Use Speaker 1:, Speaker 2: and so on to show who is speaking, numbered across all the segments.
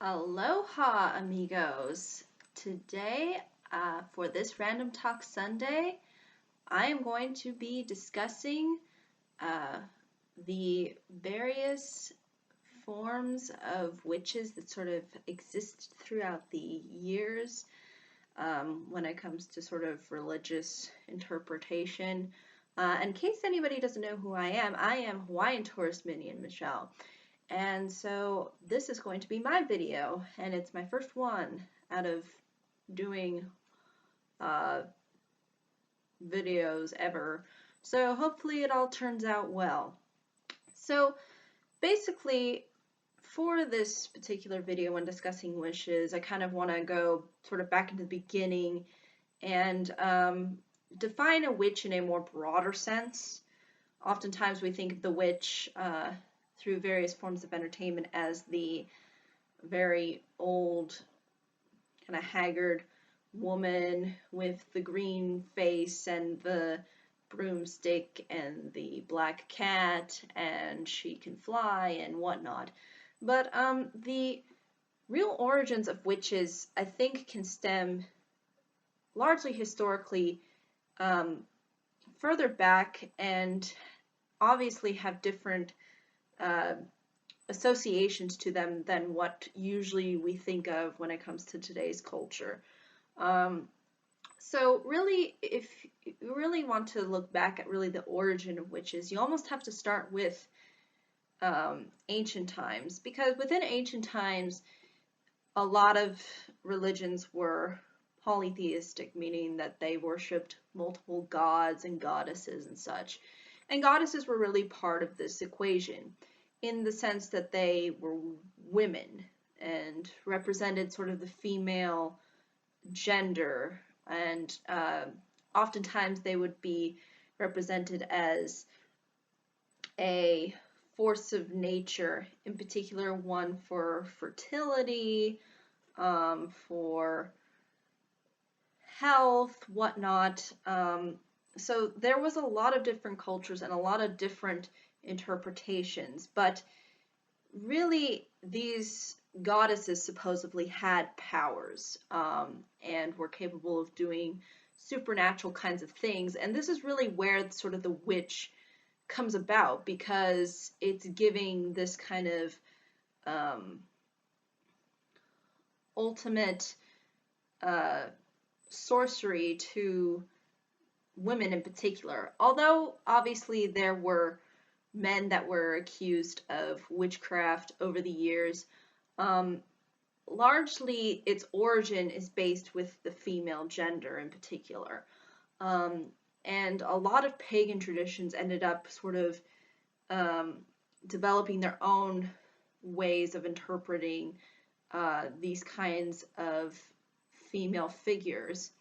Speaker 1: Aloha, amigos. Today, for this Random Talk Sunday, I am going to be discussing uh, the various forms of witches that sort of exist throughout the years when it comes to sort of religious interpretation. In case anybody doesn't know who I am Hawaiian tourist minion Michelle. And so this is going to be my video, and it's my first one out of doing uh, videos ever. So hopefully it all turns out well. So basically, for this particular video when discussing wishes, I kind of want to go sort of back into the beginning and define a witch in a more broader sense. Oftentimes we think of the witch through various forms of entertainment as the very old, kind of haggard woman with the green face and the broomstick and the black cat, and she can fly and whatnot. But the real origins of witches, I think, can stem largely historically further back and obviously have different uh, associations to them than what usually we think of when it comes to today's culture. Um, so really, if you really want to look back at really the origin of witches, you almost have to start with ancient times, because within ancient times, a lot of religions were polytheistic, meaning that they worshipped multiple gods and goddesses and such. And goddesses were really part of this equation in the sense that they were women and represented sort of the female gender, and oftentimes they would be represented as a force of nature, in particular one for fertility, for health, whatnot. So there was a lot of different cultures and a lot of different interpretations, but really these goddesses supposedly had powers and were capable of doing supernatural kinds of things. And this is really where sort of the witch comes about, because it's giving this kind of ultimate sorcery to women in particular. Although obviously there were men that were accused of witchcraft over the years, largely its origin is based with the female gender in particular. And a lot of pagan traditions ended up sort of developing their own ways of interpreting these kinds of female figures.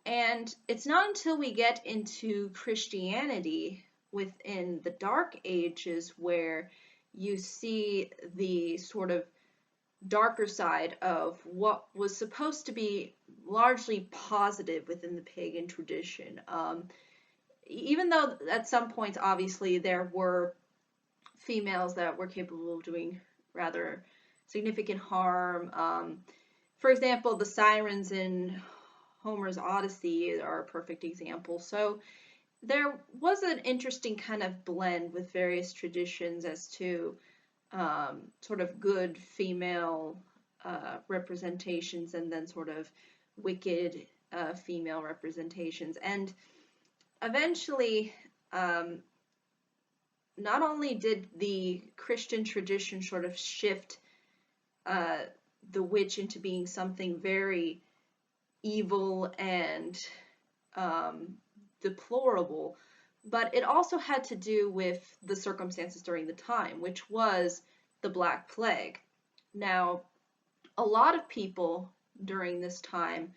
Speaker 1: And it's not until we get into Christianity within the Dark Ages where you see the sort of darker side of what was supposed to be largely positive within the pagan tradition. Even though at some points, obviously, there were females that were capable of doing rather significant harm. For example, the sirens in Homer's Odyssey are a perfect example. So there was an interesting kind of blend with various traditions as to sort of good female representations and then sort of wicked female representations. And eventually, not only did the Christian tradition sort of shift the witch into being something very evil and deplorable, but it also had to do with the circumstances during the time, which was the Black Plague. Now, a lot of people during this time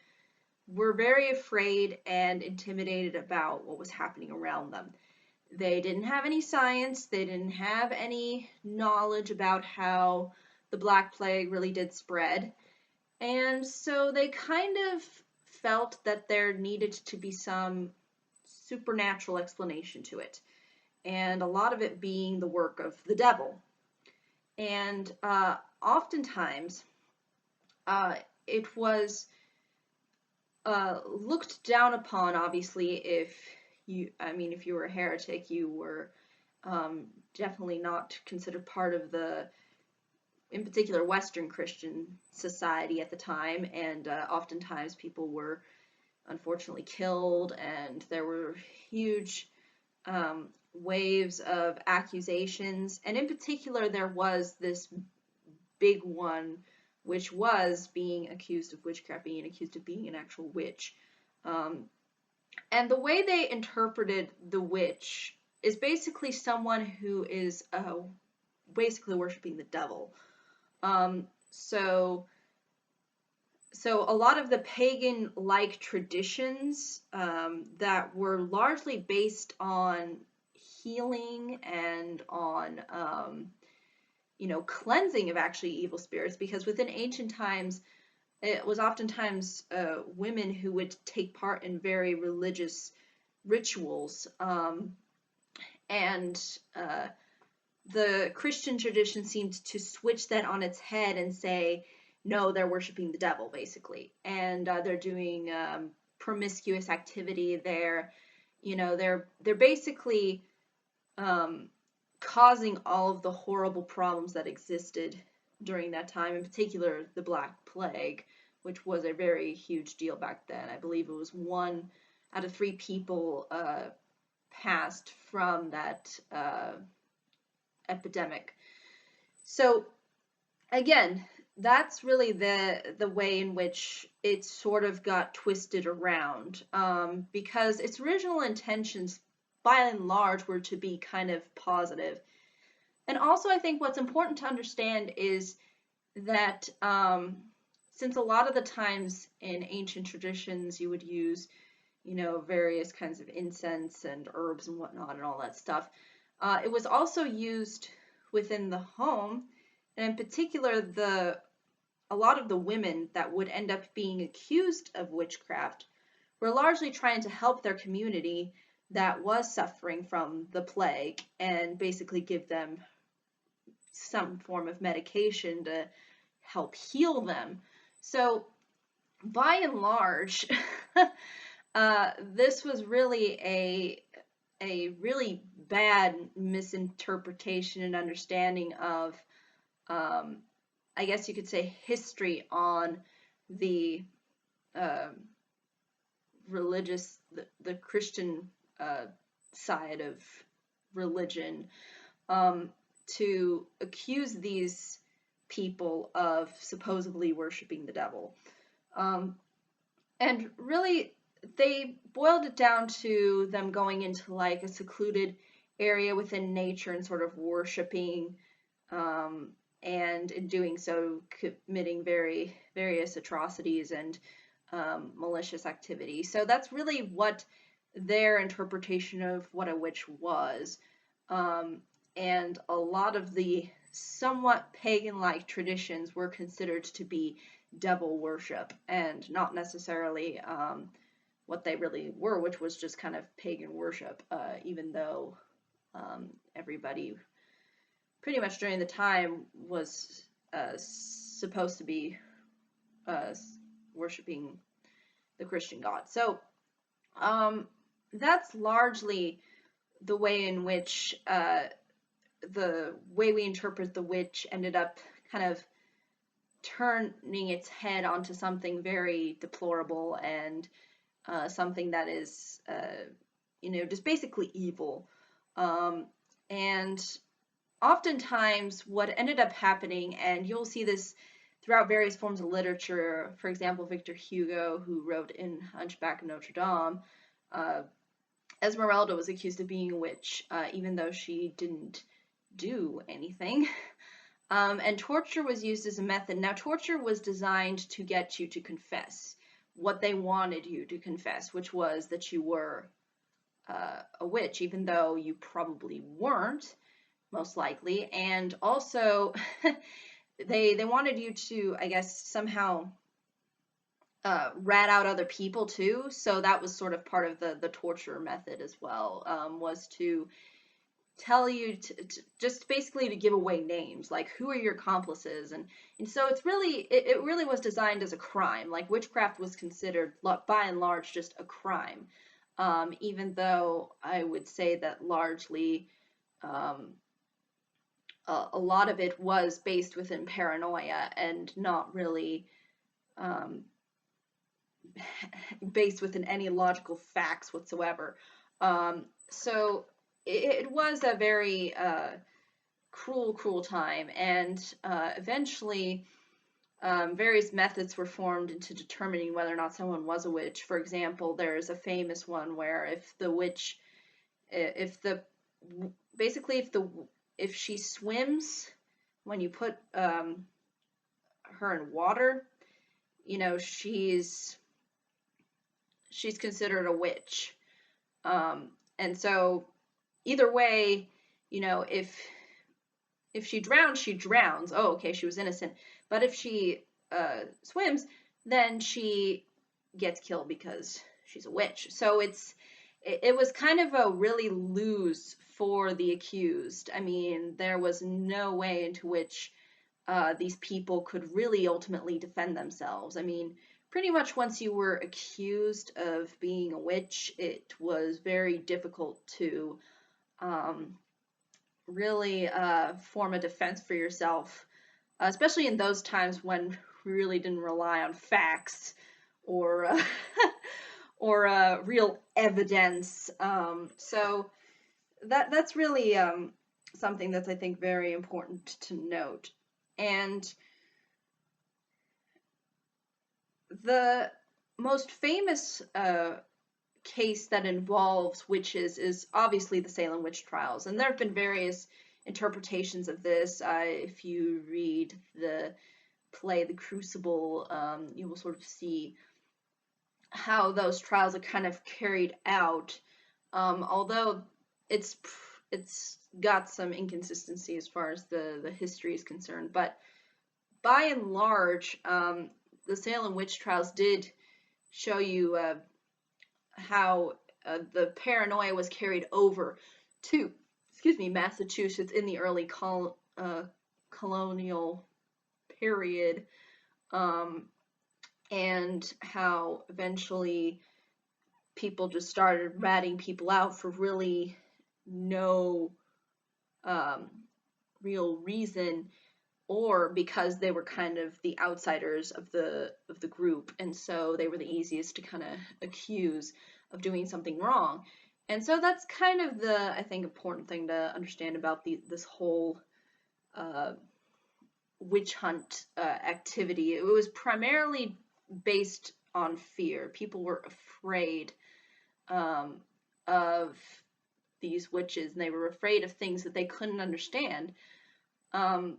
Speaker 1: were very afraid and intimidated about what was happening around them. They didn't have any science, they didn't have any knowledge about how the Black Plague really did spread, and so they kind of felt that there needed to be some supernatural explanation to it, and a lot of it being the work of the devil. And oftentimes, it was looked down upon, obviously, if you were a heretic, you were definitely not considered part of in particular, Western Christian society at the time, and oftentimes people were unfortunately killed, and there were huge waves of accusations, and in particular, there was this big one, which was being accused of witchcraft, being accused of being an actual witch. Um, and the way they interpreted the witch is basically someone who is basically worshiping the devil. Um, so, so a lot of the pagan-like traditions that were largely based on healing and on cleansing of actually evil spirits, because within ancient times, it was oftentimes women who would take part in very religious rituals, and the Christian tradition seemed to switch that on its head and say, no, they're worshiping the devil, basically, and they're doing promiscuous activity. They're basically causing all of the horrible problems that existed during that time, in particular the Black Plague, which was a very huge deal back then. I believe it was 1 out of 3 people passed from that epidemic. So again, that's really the way in which it sort of got twisted around, because its original intentions, by and large, were to be kind of positive. And also, I think what's important to understand is that since a lot of the times in ancient traditions you would use, various kinds of incense and herbs and whatnot and all that stuff, it was also used within the home, and in particular, a lot of the women that would end up being accused of witchcraft were largely trying to help their community that was suffering from the plague and basically give them some form of medication to help heal them. So, by and large, this was really a really bad misinterpretation and understanding of, I guess you could say, history on the religious, the Christian side of religion, to accuse these people of supposedly worshiping the devil. And really, they boiled it down to them going into like a secluded area within nature and sort of worshiping, and in doing so committing various atrocities and malicious activity. So that's really what their interpretation of what a witch was. And a lot of the somewhat pagan-like traditions were considered to be devil worship, and not necessarily what they really were, which was just kind of pagan worship, even though everybody pretty much during the time was supposed to be worshiping the Christian God. So that's largely the way in which the way we interpret the witch ended up kind of turning its head onto something very deplorable and something that is, just basically evil. And oftentimes what ended up happening, and you'll see this throughout various forms of literature, for example, Victor Hugo, who wrote in Hunchback of Notre Dame, Esmeralda was accused of being a witch, even though she didn't do anything. And torture was used as a method. Now, torture was designed to get you to confess what they wanted you to confess, which was that you were a witch, even though you probably weren't, most likely. And also, they wanted you to, I guess, somehow rat out other people too. So that was sort of part of the torture method as well, was tell you to just basically to give away names, like who are your accomplices, and so it really was designed as a crime. Like witchcraft was considered by and large just a crime, even though I would say that largely um, a lot of it was based within paranoia and not really um, based within any logical facts whatsoever. So it was a very cruel time, and eventually various methods were formed into determining whether or not someone was a witch. For example, there's a famous one where if the witch, if the basically if she swims when you put her in water, you know, she's considered a witch. And so either way, you know, if she drowns, she drowns. Oh, okay, she was innocent. But if she swims, then she gets killed because she's a witch. So it was kind of a really lose for the accused. I mean, there was no way into which these people could really ultimately defend themselves. I mean, pretty much once you were accused of being a witch, it was very difficult to really form a defense for yourself, especially in those times when we really didn't rely on facts or or real evidence. So that's really something that's, I think, very important to note. And the most famous case that involves witches is obviously the Salem witch trials, and there have been various interpretations of this. If you read the play The Crucible, you will sort of see how those trials are kind of carried out, although it's got some inconsistency as far as the history is concerned. But by and large, the Salem witch trials did show you how the paranoia was carried over to, Massachusetts in the early colonial period, and how eventually people just started ratting people out for really no real reason, or because they were kind of the outsiders of the group, and so they were the easiest to kind of accuse of doing something wrong. And so that's kind of the, I think, important thing to understand about this whole witch hunt activity. It was primarily based on fear. People were afraid of these witches, and they were afraid of things that they couldn't understand. And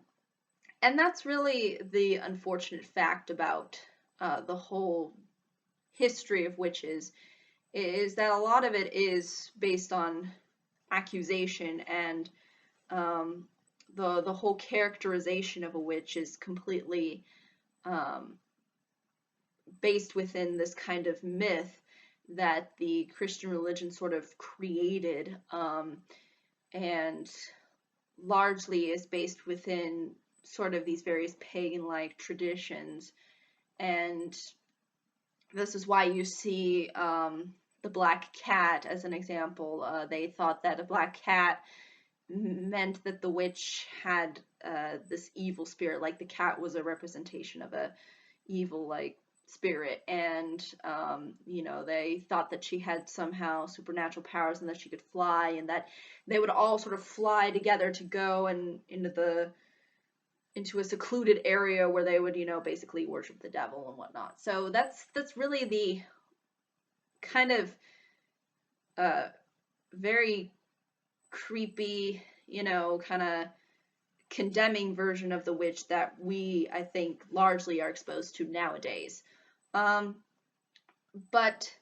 Speaker 1: that's really the unfortunate fact about the whole history of witches, is that a lot of it is based on accusation, and the whole characterization of a witch is completely based within this kind of myth that the Christian religion sort of created, and largely is based within sort of these various pagan-like traditions. And this is why you see the black cat as an example. They thought that a black cat meant that the witch had this evil spirit, like the cat was a representation of a evil, like, spirit, and you know, they thought that she had somehow supernatural powers and that she could fly, and that they would all sort of fly together to go and into a secluded area where they would, you know, basically worship the devil and whatnot. So that's really the kind of very creepy, you know, kind of condemning version of the witch that we, I think, largely are exposed to nowadays. But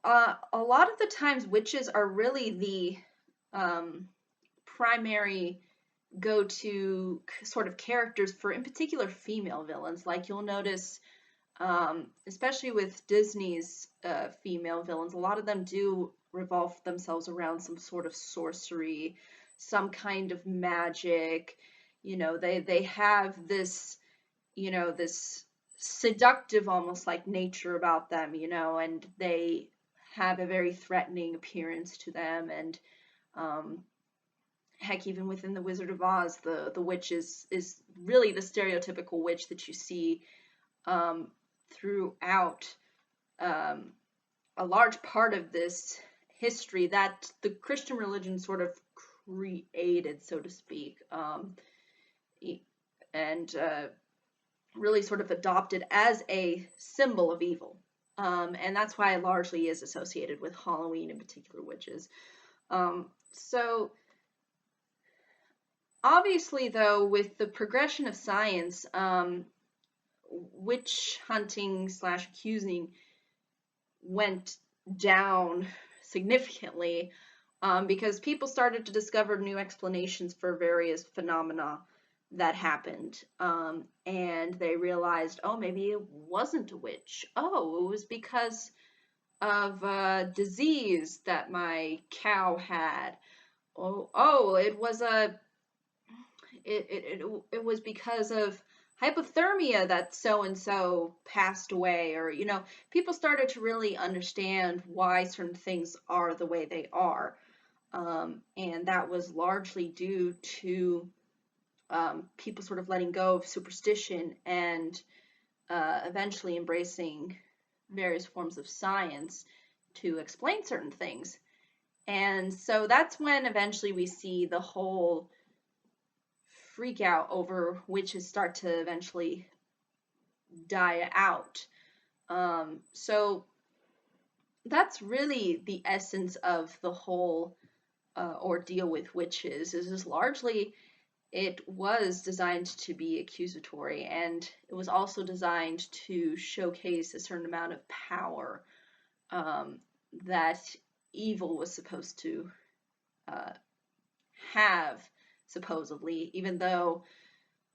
Speaker 1: a lot of the times witches are really the primary go-to sort of characters for, in particular, female villains. Like, you'll notice, especially with Disney's female villains, a lot of them do revolve themselves around some sort of sorcery, some kind of magic. They have this, this seductive, almost like nature about them, and they have a very threatening appearance to them. And heck, even within the Wizard of Oz, the witch is really the stereotypical witch that you see throughout a large part of this history that the Christian religion sort of created, so to speak, and really sort of adopted as a symbol of evil. And that's why it largely is associated with Halloween, in particular witches. So obviously, though, with the progression of science, witch hunting / accusing went down significantly because people started to discover new explanations for various phenomena that happened, and they realized, oh, maybe it wasn't a witch. Oh, it was because of a disease that my cow had. Oh, it was it was because of hypothermia that so and so passed away. Or people started to really understand why certain things are the way they are, and that was largely due to people sort of letting go of superstition and eventually embracing various forms of science to explain certain things. And so that's when eventually we see the whole freak out over witches start to eventually die out. So that's really the essence of the whole ordeal with witches, is largely it was designed to be accusatory, and it was also designed to showcase a certain amount of power that evil was supposed to have, supposedly, even though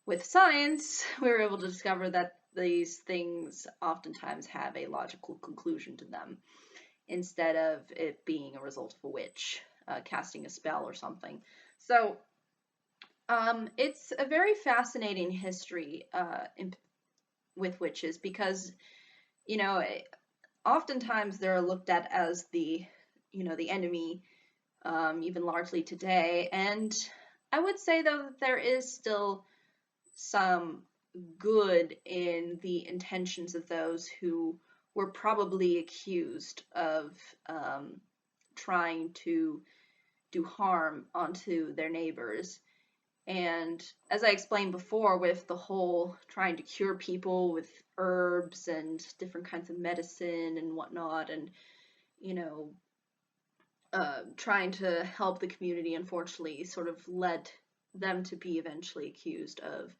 Speaker 1: with science we were able to discover that these things oftentimes have a logical conclusion to them, instead of it being a result of a witch casting a spell or something. So it's a very fascinating history with witches, because oftentimes they're looked at as the enemy, even largely today. And I would say, though, that there is still some good in the intentions of those who were probably accused of trying to do harm onto their neighbors. And as I explained before, with the whole trying to cure people with herbs and different kinds of medicine and whatnot, and trying to help the community, unfortunately sort of led them to be eventually accused of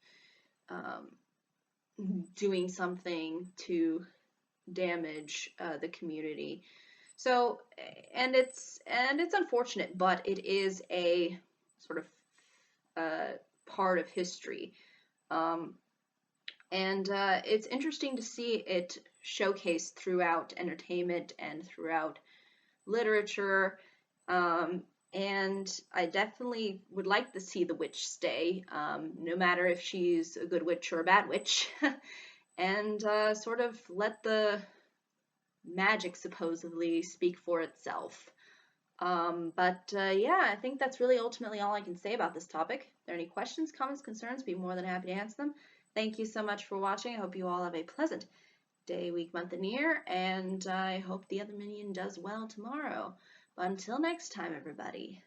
Speaker 1: doing something to damage the community. So, and it's unfortunate, but it is a sort of part of history. And it's interesting to see it showcased throughout entertainment and throughout literature. And I definitely would like to see the witch stay, no matter if she's a good witch or a bad witch, and sort of let the magic supposedly speak for itself. But yeah, I think that's really ultimately all I can say about this topic. If there are any questions, comments, concerns, be more than happy to answer them. Thank you so much for watching. I hope you all have a pleasant day, week, month, and year, and I hope the other minion does well tomorrow. But until next time, everybody.